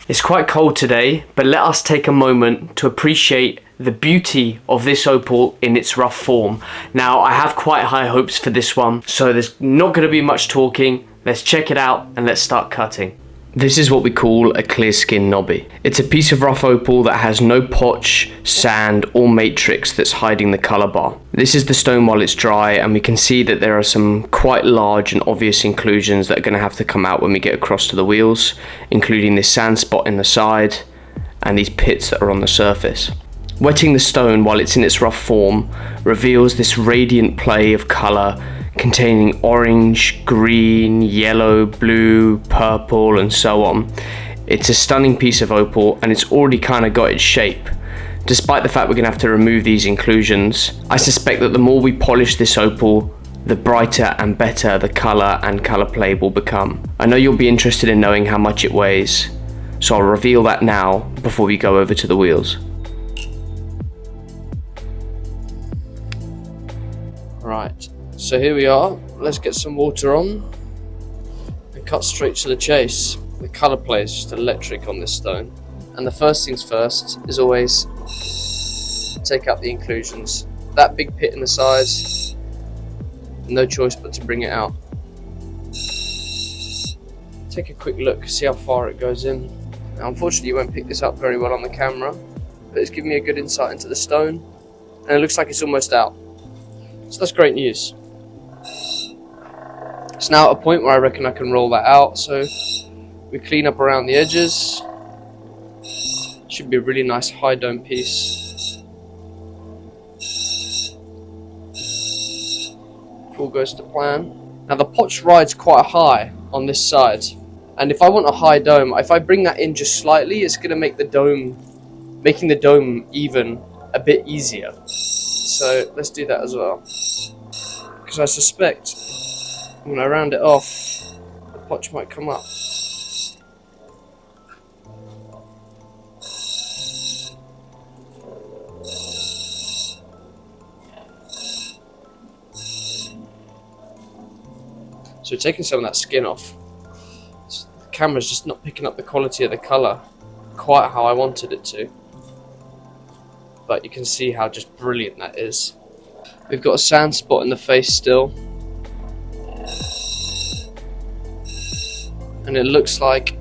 It's quite cold today, but let us take a moment to appreciate the beauty of this opal in its rough form. Now, I have quite high hopes for this one, so there's not going to be much talking. Let's check it out and let's start cutting. This is what we call a clear skin knobby. It's a piece of rough opal that has no potch, sand or matrix that's hiding the colour bar. This is the stone while it's dry, and we can see that there are some quite large and obvious inclusions that are going to have to come out when we get across to the wheels, including this sand spot in the side and these pits that are on the surface. Wetting the stone while it's in its rough form reveals this radiant play of colour containing orange, green, yellow, blue, purple and so on. It's a stunning piece of opal and it's already kind of got its shape. Despite the fact we're going to have to remove these inclusions, I suspect that the more we polish this opal, the brighter and better the colour and colour play will become. I know you'll be interested in knowing how much it weighs, so I'll reveal that now before we go over to the wheels. Right. So here we are, let's get some water on and cut straight to the chase. The colour play is just electric on this stone. And the first things first is always take out the inclusions. That big pit in the side, no choice but to bring it out. Take a quick look, see how far it goes in. Now, unfortunately you won't pick this up very well on the camera, but it's giving me a good insight into the stone and it looks like it's almost out. So that's great news. It's now at a point where I reckon I can roll that out, so we clean up around the edges. Should be a really nice high dome piece. If all goes to plan. Now the potch rides quite high on this side, and if I want a high dome, if I bring that in just slightly, it's going to make making the dome even a bit easier. So let's do that as well, because I suspect when I round it off, the potch might come up. So we're taking some of that skin off. The camera's just not picking up the quality of the colour quite how I wanted it to. But you can see how just brilliant that is. We've got a sand spot in the face still. And it looks like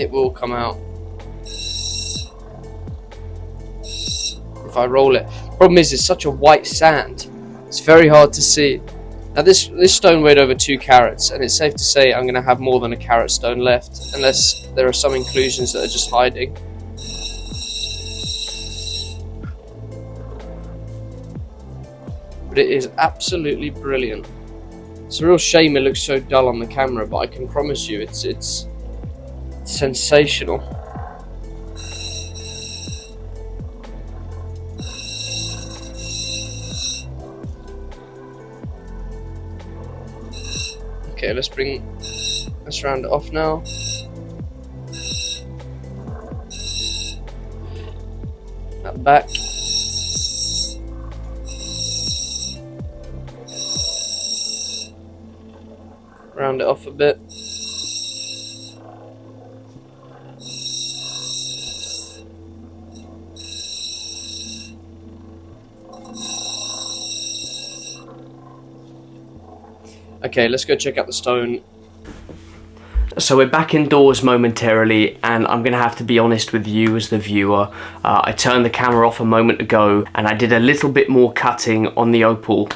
it will come out if I roll it. Problem is, it's such a white sand, it's very hard to see. Now this stone weighed over 2 carats, and it's safe to say I'm going to have more than a carat stone left, unless there are some inclusions that are just hiding. But it is absolutely brilliant. It's a real shame it looks so dull on the camera, but I can promise you it's sensational. Okay, let's round it off now. That back. Round it off a bit. Okay, let's go check out the stone. So we're back indoors momentarily, and I'm gonna have to be honest with you as the viewer. I turned the camera off a moment ago and I did a little bit more cutting on the opal.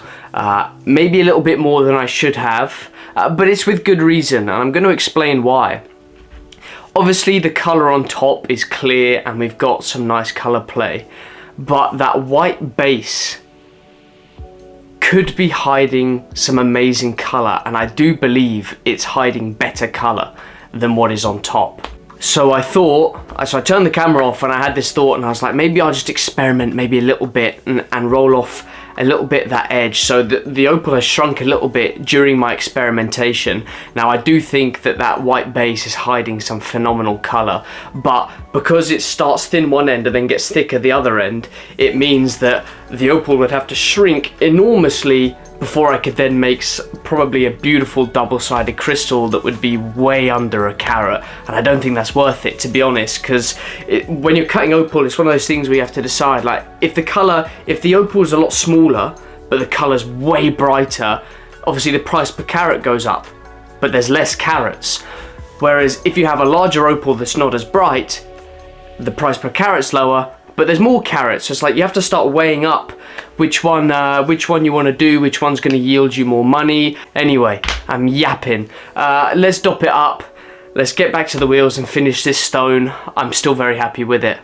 Maybe a little bit more than I should have, but it's with good reason, and I'm going to explain why. Obviously the colour on top is clear and we've got some nice colour play, but that white base could be hiding some amazing colour, and I do believe it's hiding better colour than what is on top. So I turned the camera off and I had this thought, and I was like, maybe I'll just experiment maybe a little bit and roll off a little bit that edge. So the opal has shrunk a little bit during my experimentation. Now I do think that white base is hiding some phenomenal colour, but because it starts thin one end and then gets thicker the other end, it means that the opal would have to shrink enormously before I could then make probably a beautiful double-sided crystal that would be way under a carat, and I don't think that's worth it, to be honest, because when you're cutting opal, it's one of those things where you have to decide, like, if the opal is a lot smaller but the color's way brighter, obviously the price per carat goes up, but there's less carats. Whereas if you have a larger opal that's not as bright, the price per carat's lower, but there's more carats. So it's like you have to start weighing up which one you want to do, which one's going to yield you more money. Anyway, I'm yapping. Let's dop it up. Let's get back to the wheels and finish this stone. I'm still very happy with it.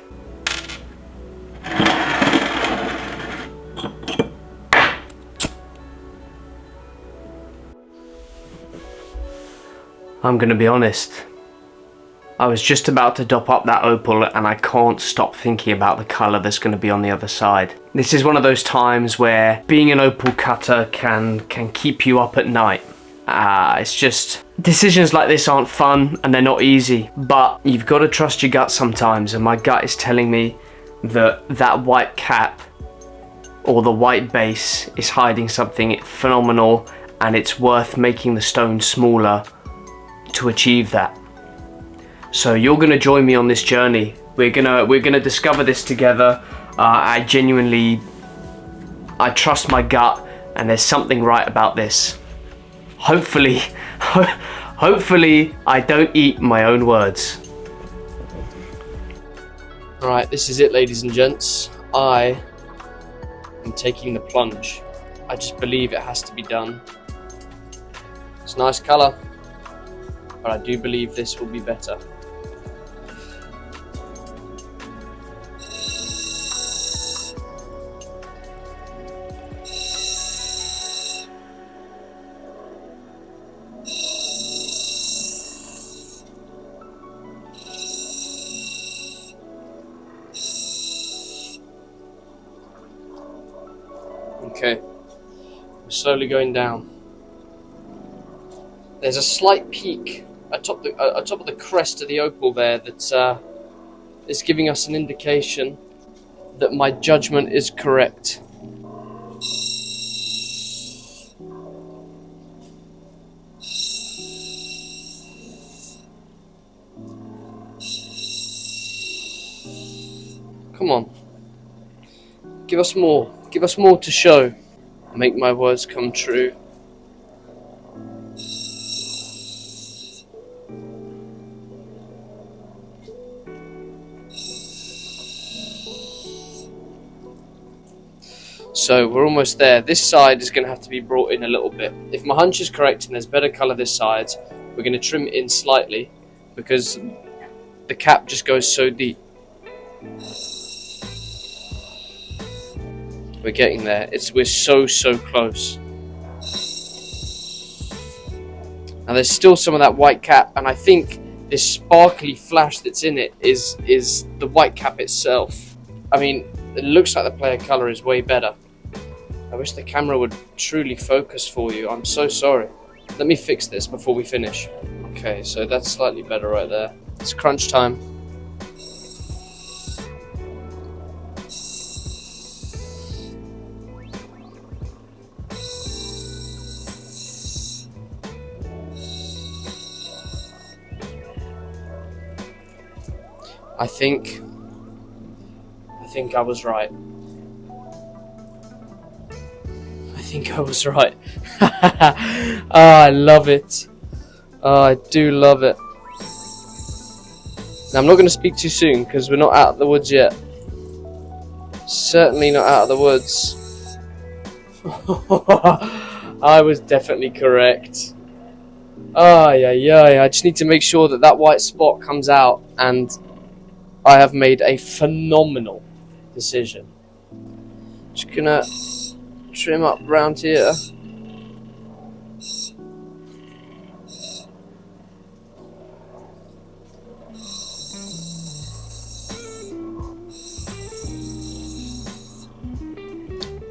I'm gonna be honest, I was just about to dop up that opal and I can't stop thinking about the colour that's gonna be on the other side. This is one of those times where being an opal cutter can keep you up at night. It's just, decisions like this aren't fun and they're not easy, but you've got to trust your gut sometimes, and my gut is telling me that that white cap or the white base is hiding something phenomenal, and it's worth making the stone smaller to achieve that. So you're gonna join me on this journey. We're gonna discover this together. I trust my gut, and there's something right about this. Hopefully, hopefully I don't eat my own words. All right, this is it, ladies and gents. I am taking the plunge. I just believe it has to be done. It's a nice color, but I do believe this will be better. Okay, we're slowly going down. There's a slight peak atop of the crest of the opal there that is giving us an indication that my judgment is correct. Come on, give us more. Give us more to show. Make my words come true. So we're almost there. This side is going to have to be brought in a little bit. If my hunch is correct and there's better colour this side, we're going to trim it in slightly because the cap just goes so deep. We're getting there. We're so close. And there's still some of that white cap, and I think this sparkly flash that's in it is the white cap itself. I mean, it looks like the player color is way better. I wish the camera would truly focus for you. I'm so sorry. Let me fix this before we finish. Okay, so that's slightly better right there. It's crunch time. I think I was right. I think I was right. Oh, I love it. Oh, I do love it. Now, I'm not going to speak too soon because we're not out of the woods yet. Certainly not out of the woods. I was definitely correct. Oh, yeah. I just need to make sure that that white spot comes out, and I have made a phenomenal decision. Just gonna trim up round here.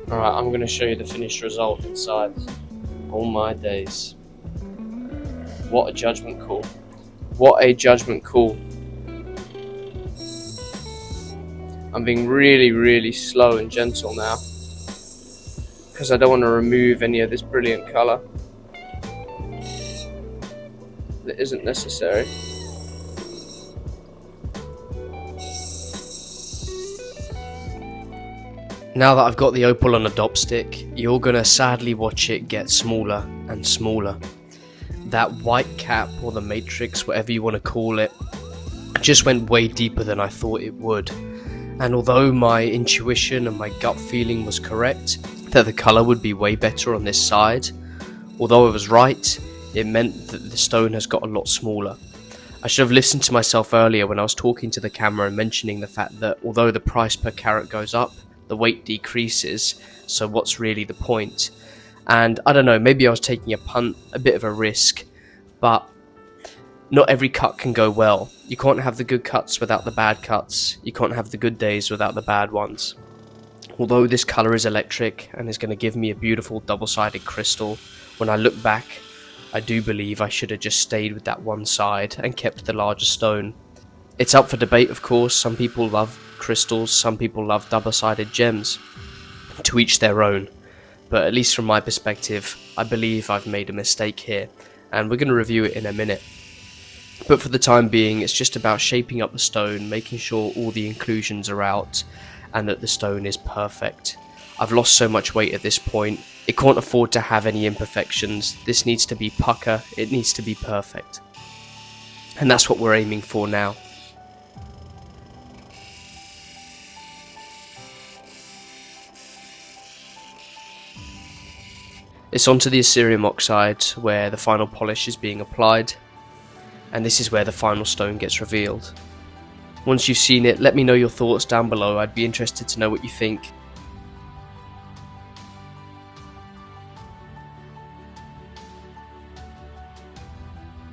Alright, I'm gonna show you the finished result inside. Oh my days. What a judgment call. What a judgment call. I'm being really slow and gentle now, because because I don't want to remove any of this brilliant colour that isn't necessary. Now that I've got the opal on a dopstick, you're gonna sadly watch it get smaller and smaller. That white cap, or the matrix, whatever you want to call it, just went way deeper than I thought it would. And although my intuition and my gut feeling was correct, that the colour would be way better on this side, although I was right, it meant that the stone has got a lot smaller. I should have listened to myself earlier when I was talking to the camera and mentioning the fact that although the price per carat goes up, the weight decreases, so what's really the point? And I don't know, maybe I was taking a punt, a bit of a risk, but not every cut can go well. You can't have the good cuts without the bad cuts. You can't have the good days without the bad ones. Although this colour is electric and is going to give me a beautiful double-sided crystal, when I look back, I do believe I should have just stayed with that one side and kept the larger stone. It's up for debate, of course. Some people love crystals, some people love double-sided gems. To each their own. But at least from my perspective, I believe I've made a mistake here, and we're going to review it in a minute. But for the time being, it's just about shaping up the stone, making sure all the inclusions are out, and that the stone is perfect. I've lost so much weight at this point, it can't afford to have any imperfections. This needs to be pucker, it needs to be perfect. And that's what we're aiming for now. It's onto the Assyrium oxide where the final polish is being applied, and this is where the final stone gets revealed. Once you've seen it, let me know your thoughts down below. I'd be interested to know what you think.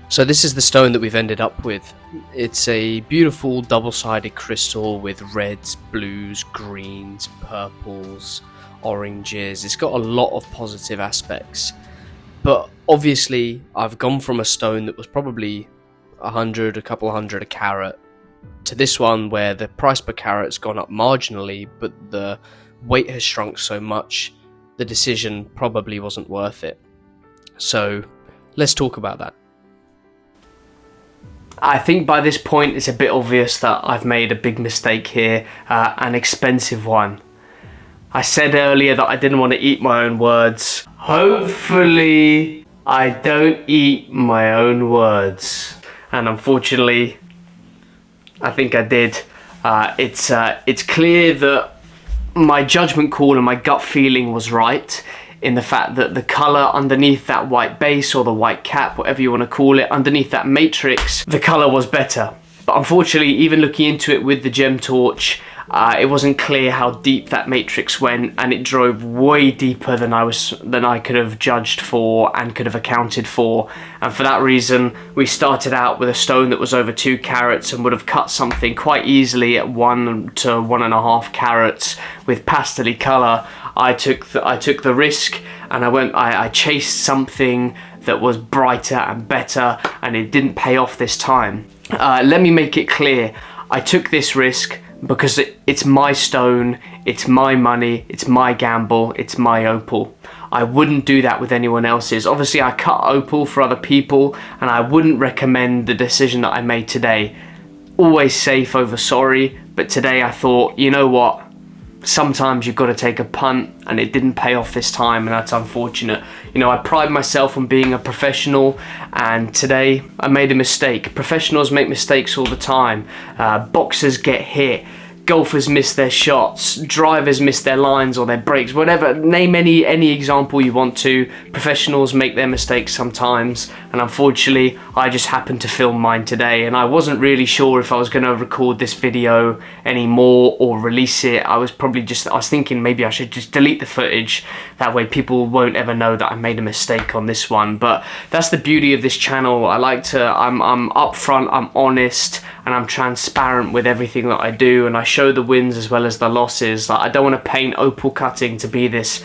So this is the stone that we've ended up with. It's a beautiful double-sided crystal with reds, blues, greens, purples, oranges. It's got a lot of positive aspects, but obviously I've gone from a stone that was probably a couple hundred a carat, to this one where the price per carat's gone up marginally, but the weight has shrunk so much, the decision probably wasn't worth it. So let's talk about that. I think by this point it's a bit obvious that I've made a big mistake here, an expensive one. I said earlier that I didn't want to eat my own words. Hopefully I don't eat my own words. And unfortunately, I think I did. It's clear that my judgment call and my gut feeling was right, in the fact that the colour underneath that white base, or the white cap, whatever you want to call it, underneath that matrix, the colour was better. But unfortunately, even looking into it with the gem torch, it wasn't clear how deep that matrix went, and it drove way deeper than I could have judged for and could have accounted for. And for that reason, we started out with a stone that was over 2 carats and would have cut something quite easily at 1 to 1.5 carats with pastel-y colour. I took the risk, and I chased something that was brighter and better, and it didn't pay off this time. Let me make it clear, I took this risk because it's my stone, it's my money, it's my gamble, it's my opal. I wouldn't do that with anyone else's. Obviously I cut opal for other people, and I wouldn't recommend the decision that I made today. Always safe over sorry, but today I thought, you know what? Sometimes you've got to take a punt, and it didn't pay off this time, and that's unfortunate. You know, I pride myself on being a professional, and today I made a mistake. Professionals make mistakes all the time. Boxers get hit. Golfers miss their shots, drivers miss their lines or their breaks, whatever, name any example you want to. Professionals make their mistakes sometimes, and unfortunately I just happened to film mine today, and I wasn't really sure if I was going to record this video anymore or release it. I was thinking maybe I should just delete the footage, that way people won't ever know that I made a mistake on this one. But that's the beauty of this channel. I'm upfront, I'm honest, and I'm transparent with everything that I do, and I show the wins as well as the losses. Like, I don't want to paint opal cutting to be this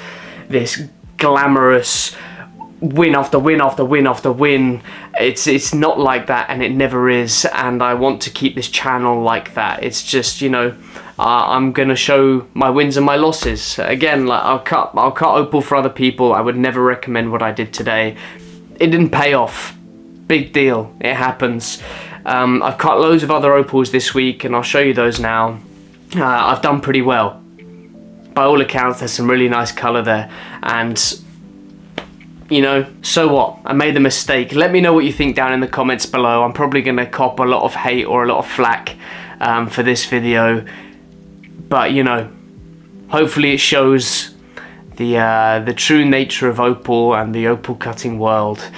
glamorous win after win after win after win. It's not like that, and it never is, and I want to keep this channel like that. It's just, you know, I'm gonna show my wins and my losses. Again, like I'll cut opal for other people. I would never recommend what I did today. It didn't pay off. Big deal. It happens. I've cut loads of other opals this week, and I'll show you those now. I've done pretty well. By all accounts, there's some really nice colour there, and you know, so what? I made a mistake. Let me know what you think down in the comments below. I'm probably going to cop a lot of hate or a lot of flack for this video, but you know, hopefully it shows the true nature of opal and the opal cutting world.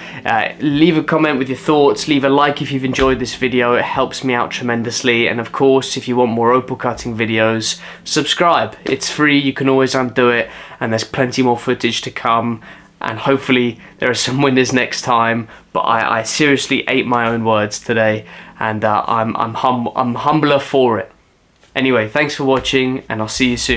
Leave a comment with your thoughts, leave a like if you've enjoyed this video, it helps me out tremendously, and of course if you want more opal cutting videos, subscribe. It's free, you can always undo it, and there's plenty more footage to come, and hopefully there are some winners next time. But I seriously ate my own words today, and I'm humbler for it. Anyway, thanks for watching, and I'll see you soon.